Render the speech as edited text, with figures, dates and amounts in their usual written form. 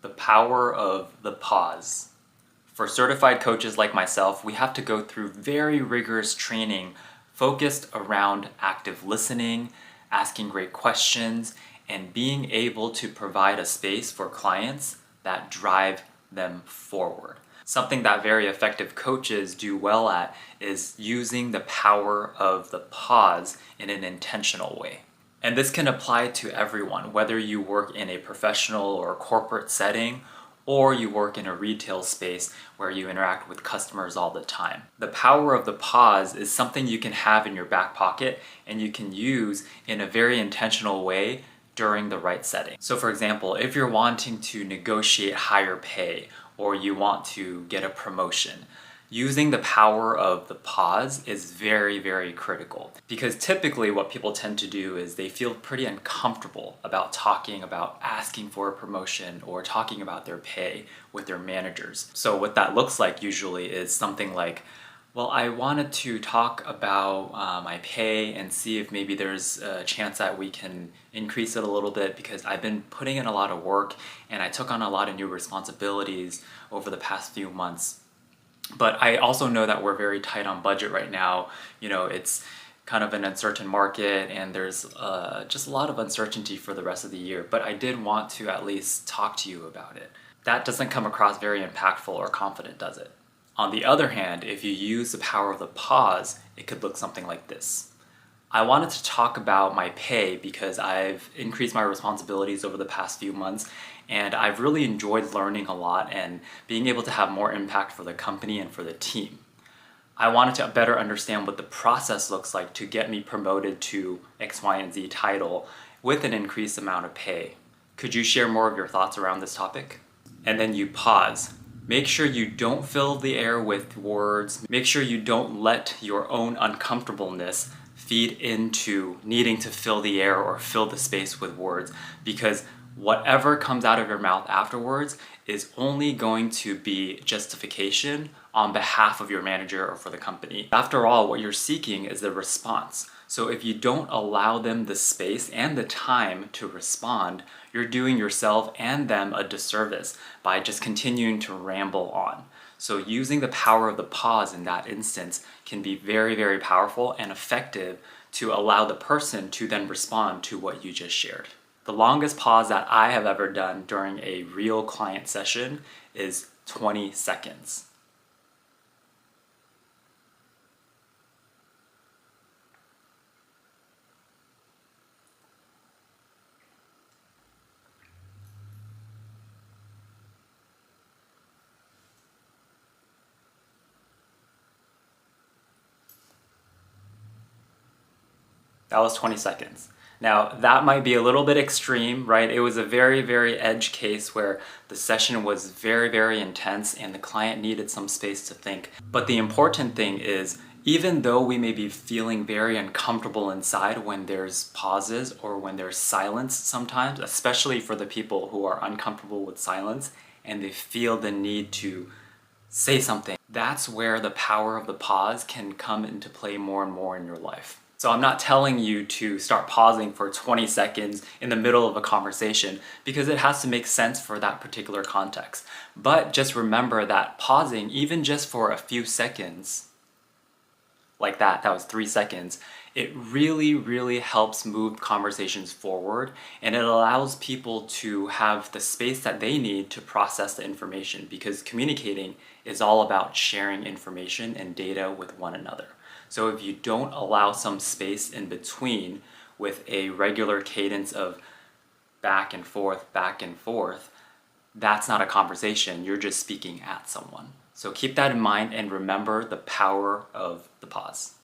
The power of the pause. For certified coaches like myself, we have to go through very rigorous training focused around active listening, asking great questions, and being able to provide a space for clients that drive them forward. Something that very effective coaches do well at is using the power of the pause in an intentional way. And this can apply to everyone, whether you work in a professional or corporate setting, or you work in a retail space where you interact with customers all the time. The power of the pause is something you can have in your back pocket and you can use in a very intentional way during the right setting. So for example, if you're wanting to negotiate higher pay or you want to get a promotion, using the power of the pause is very, very critical, because typically what people tend to do is they feel pretty uncomfortable about talking about asking for a promotion or talking about their pay with their managers. So what that looks like usually is something like, well, I wanted to talk about my pay and see if maybe there's a chance that we can increase it a little bit, because I've been putting in a lot of work and I took on a lot of new responsibilities over the past few months. But I also know that we're very tight on budget right now. It's kind of an uncertain market and there's just a lot of uncertainty for the rest of the year. But I did want to at least talk to you about it. That doesn't come across very impactful or confident, does it? On the other hand, if you use the power of the pause, it could look something like this. I wanted to talk about my pay because I've increased my responsibilities over the past few months, and I've really enjoyed learning a lot and being able to have more impact for the company and for the team. I wanted to better understand what the process looks like to get me promoted to X, Y, and Z title with an increased amount of pay. Could you share more of your thoughts around this topic? And then you pause. Make sure you don't fill the air with words. Make sure you don't let your own uncomfortableness feed into needing to fill the air or fill the space with words, because whatever comes out of your mouth afterwards is only going to be justification on behalf of your manager or for the company. After all, what you're seeking is the response. So if you don't allow them the space and the time to respond, you're doing yourself and them a disservice by just continuing to ramble on. So using the power of the pause in that instance can be very, very powerful and effective to allow the person to then respond to what you just shared. The longest pause that I have ever done during a real client session is 20 seconds. That was 20 seconds. Now, that might be a little bit extreme, right? It was a very, very edge case where the session was very, very intense and the client needed some space to think. But the important thing is, even though we may be feeling very uncomfortable inside when there's pauses or when there's silence sometimes, especially for the people who are uncomfortable with silence and they feel the need to say something, that's where the power of the pause can come into play more and more in your life. So I'm not telling you to start pausing for 20 seconds in the middle of a conversation, because it has to make sense for that particular context. But just remember that pausing, even just for a few seconds, like that was 3 seconds, it really, really helps move conversations forward, and it allows people to have the space that they need to process the information, because communicating is all about sharing information and data with one another. So if you don't allow some space in between with a regular cadence of back and forth, that's not a conversation, you're just speaking at someone. So keep that in mind and remember the power of the pause.